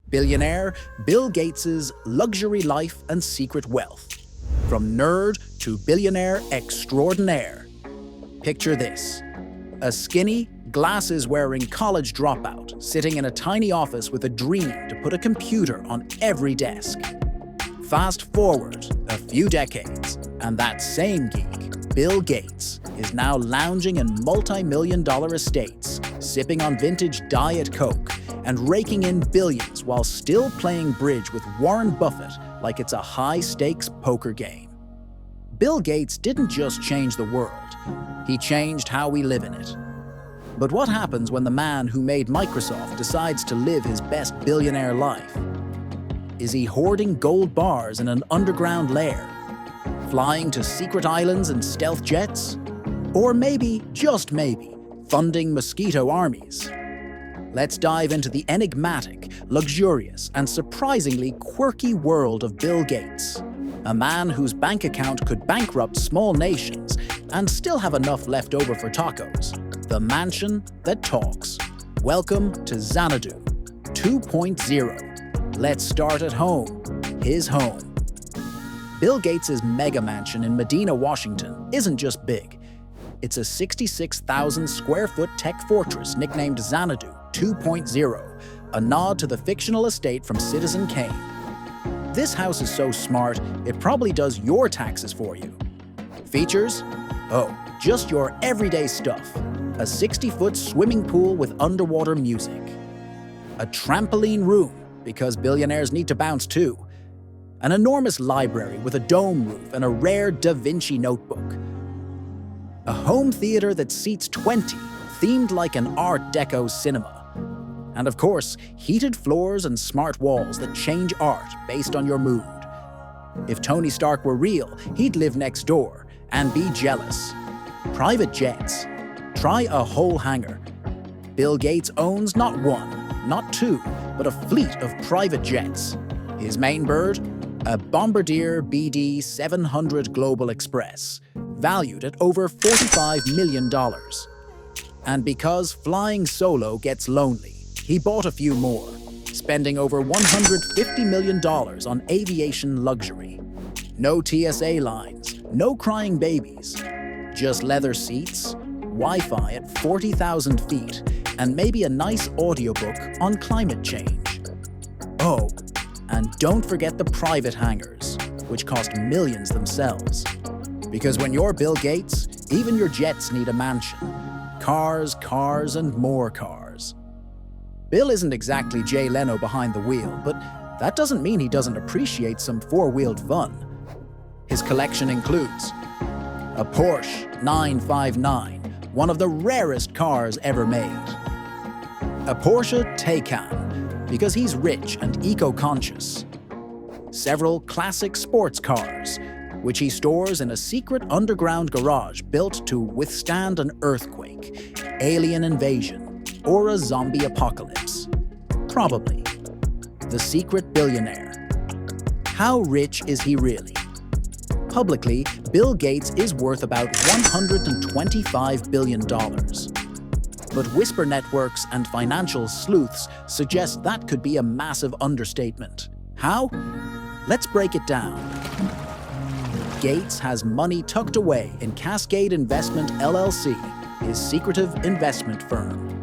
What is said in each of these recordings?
Billionaire, Bill Gates's luxury life and secret wealth. From nerd to billionaire extraordinaire. Picture this: a skinny, glasses-wearing college dropout sitting in a tiny office with a dream to put a computer on every desk. Fast forward a few decades, and that same geek, Bill Gates, is now lounging in multi-million-dollar estates, sipping on vintage Diet Coke, and raking in billions while still playing bridge with Warren Buffett like it's a high-stakes poker game. Bill Gates didn't just change the world, he changed how we live in it. But what happens when the man who made Microsoft decides to live his best billionaire life? Is he hoarding gold bars in an underground lair? Flying to secret islands in stealth jets? Or maybe, just maybe, funding mosquito armies? Let's dive into the enigmatic, luxurious, and surprisingly quirky world of Bill Gates, a man whose bank account could bankrupt small nations and still have enough left over for tacos. The mansion that talks. Welcome to Xanadu 2.0. Let's start at home, his home. Bill Gates's mega mansion in Medina, Washington isn't just big. It's a 66,000 square foot tech fortress nicknamed Xanadu 2.0, a nod to the fictional estate from Citizen Kane. This house is so smart, it probably does your taxes for you. Features? Oh, just your everyday stuff. A 60-foot swimming pool with underwater music. A trampoline room, because billionaires need to bounce too. An enormous library with a dome roof and a rare Da Vinci notebook. A home theater that seats 20, themed like an Art Deco cinema. And of course, heated floors and smart walls that change art based on your mood. If Tony Stark were real, he'd live next door and be jealous. Private jets. Try a whole hangar. Bill Gates owns not one, not two, but a fleet of private jets. His main bird? A Bombardier BD 700 Global Express, valued at over $45 million. And because flying solo gets lonely, he bought a few more, spending over $150 million on aviation luxury. No TSA lines, no crying babies, just leather seats, Wi-Fi at 40,000 feet, and maybe a nice audiobook on climate change. Oh, and don't forget the private hangars, which cost millions themselves. Because when you're Bill Gates, even your jets need a mansion. Cars, cars, and more cars. Bill isn't exactly Jay Leno behind the wheel, but that doesn't mean he doesn't appreciate some four-wheeled fun. His collection includes a Porsche 959, one of the rarest cars ever made. A Porsche Taycan, because he's rich and eco-conscious. Several classic sports cars, which he stores in a secret underground garage built to withstand an earthquake, alien invasion, or a zombie apocalypse. Probably. The secret billionaire. How rich is he really? Publicly, Bill Gates is worth about $125 billion. But whisper networks and financial sleuths suggest that could be a massive understatement. How? Let's break it down. Gates has money tucked away in Cascade Investment LLC, his secretive investment firm.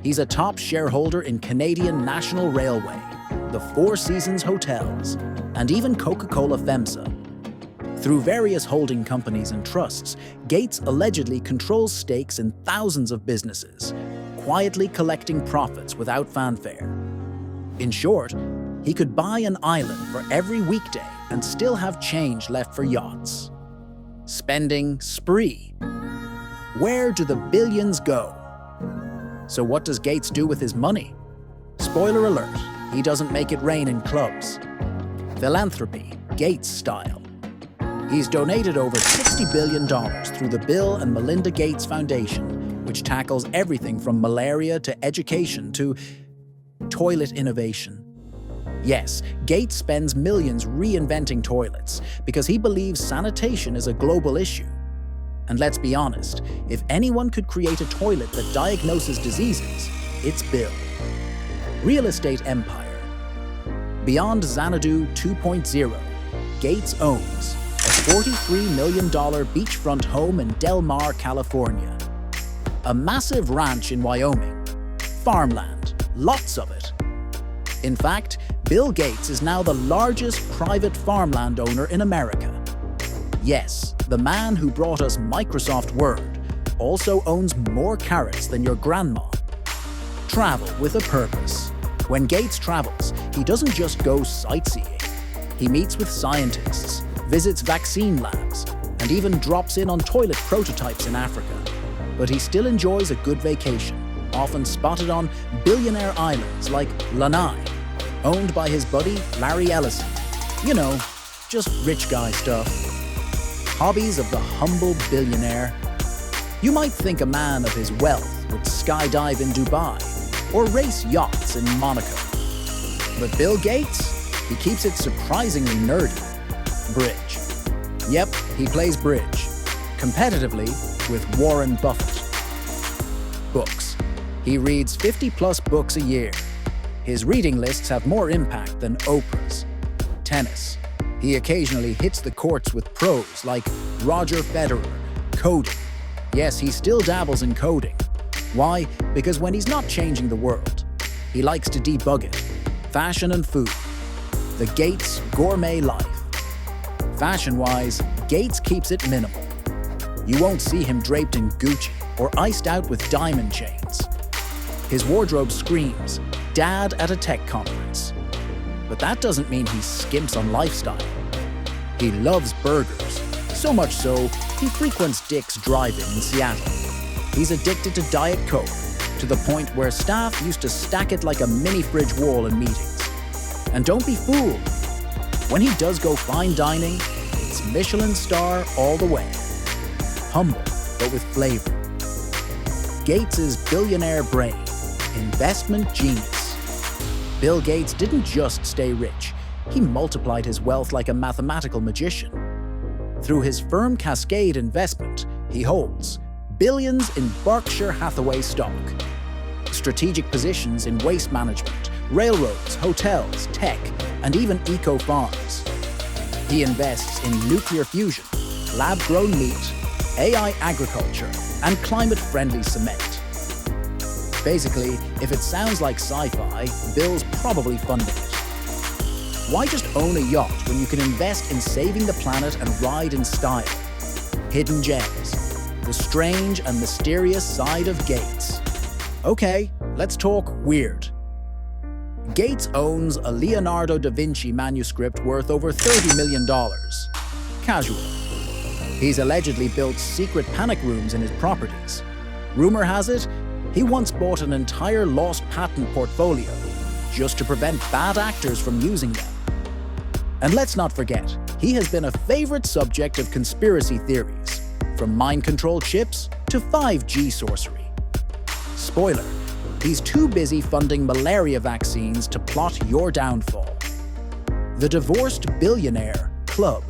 He's a top shareholder in Canadian National Railway, the Four Seasons Hotels, and even Coca-Cola FEMSA. Through various holding companies and trusts, Gates allegedly controls stakes in thousands of businesses, quietly collecting profits without fanfare. In short, he could buy an island for every weekday and still have change left for yachts. Spending spree. Where do the billions go? So what does Gates do with his money? Spoiler alert, he doesn't make it rain in clubs. Philanthropy, Gates style. He's donated over $60 billion through the Bill and Melinda Gates Foundation, which tackles everything from malaria to education to toilet innovation. Yes, Gates spends millions reinventing toilets because he believes sanitation is a global issue. And let's be honest, if anyone could create a toilet that diagnoses diseases, it's Bill. Real estate empire. Beyond Xanadu 2.0, Gates owns a $43 million beachfront home in Del Mar, California. A massive ranch in Wyoming. Farmland, lots of it. In fact, Bill Gates is now the largest private farmland owner in America. Yes, the man who brought us Microsoft Word also owns more carrots than your grandma. Travel with a purpose. When Gates travels, he doesn't just go sightseeing. He meets with scientists, visits vaccine labs, and even drops in on toilet prototypes in Africa. But he still enjoys a good vacation, often spotted on billionaire islands like Lanai, owned by his buddy Larry Ellison. You know, just rich guy stuff. Hobbies of the humble billionaire. You might think a man of his wealth would skydive in Dubai or race yachts in Monaco. But Bill Gates, he keeps it surprisingly nerdy. Bridge. Yep, he plays bridge. Competitively with Warren Buffett. Books. He reads 50+ books a year. His reading lists have more impact than Oprah's. Tennis. He occasionally hits the courts with pros like Roger Federer. Coding. Yes, he still dabbles in coding. Why? Because when he's not changing the world, he likes to debug it. Fashion and food. The Gates gourmet life. Fashion-wise, Gates keeps it minimal. You won't see him draped in Gucci or iced out with diamond chains. His wardrobe screams, "Dad at a tech conference." But that doesn't mean he skimps on lifestyle. He loves burgers, so much so he frequents Dick's Drive-In in Seattle. He's addicted to Diet Coke, to the point where staff used to stack it like a mini fridge wall in meetings. And don't be fooled. When he does go fine dining, it's Michelin star all the way. Humble, but with flavor. Gates' billionaire brain, investment genius. Bill Gates didn't just stay rich, he multiplied his wealth like a mathematical magician. Through his firm Cascade investment, he holds billions in Berkshire Hathaway stock, strategic positions in waste management, railroads, hotels, tech, and even eco-farms. He invests in nuclear fusion, lab-grown meat, AI agriculture, and climate-friendly cement. Basically, if it sounds like sci-fi, Bill's probably funding it. Why just own a yacht when you can invest in saving the planet and ride in style? Hidden gems. The strange and mysterious side of Gates. Okay, let's talk weird. Gates owns a Leonardo da Vinci manuscript worth over $30 million. Casual. He's allegedly built secret panic rooms in his properties. Rumor has it, he once bought an entire lost patent portfolio just to prevent bad actors from using them. And let's not forget, he has been a favorite subject of conspiracy theories, from mind control chips to 5G sorcery. Spoiler, he's too busy funding malaria vaccines to plot your downfall. The Divorced Billionaire Club.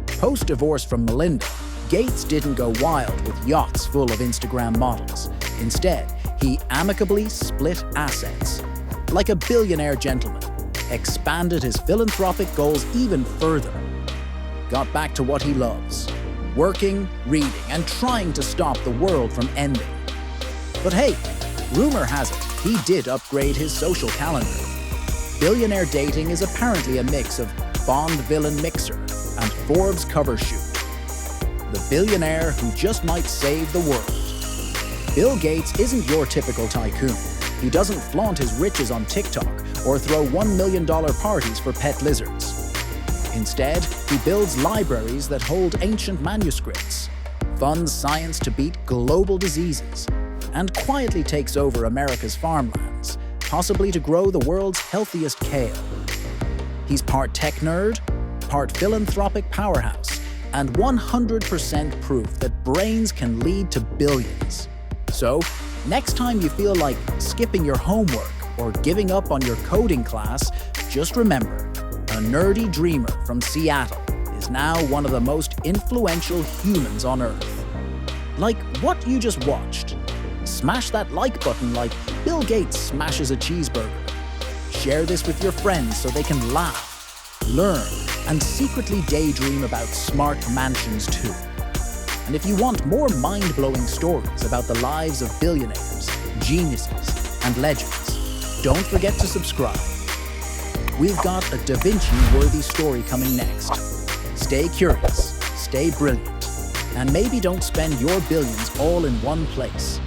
Post-divorce from Melinda, Gates didn't go wild with yachts full of Instagram models. Instead, he amicably split assets. Like a billionaire gentleman, expanded his philanthropic goals even further. Got back to what he loves, working, reading, and trying to stop the world from ending. But hey, rumor has it, he did upgrade his social calendar. Billionaire dating is apparently a mix of Bond-villain mixer and Forbes cover shoot. The billionaire who just might save the world. Bill Gates isn't your typical tycoon. He doesn't flaunt his riches on TikTok or throw $1 million parties for pet lizards. Instead, he builds libraries that hold ancient manuscripts, funds science to beat global diseases, and quietly takes over America's farmlands, possibly to grow the world's healthiest kale. He's part tech nerd, part philanthropic powerhouse, and 100% proof that brains can lead to billions. So, next time you feel like skipping your homework or giving up on your coding class, just remember, a nerdy dreamer from Seattle is now one of the most influential humans on Earth. Like what you just watched. Smash that like button like Bill Gates smashes a cheeseburger. Share this with your friends so they can laugh, learn, and secretly daydream about smart mansions too. And if you want more mind-blowing stories about the lives of billionaires, geniuses, and legends, don't forget to subscribe. We've got a Da Vinci-worthy story coming next. Stay curious, stay brilliant, and maybe don't spend your billions all in one place.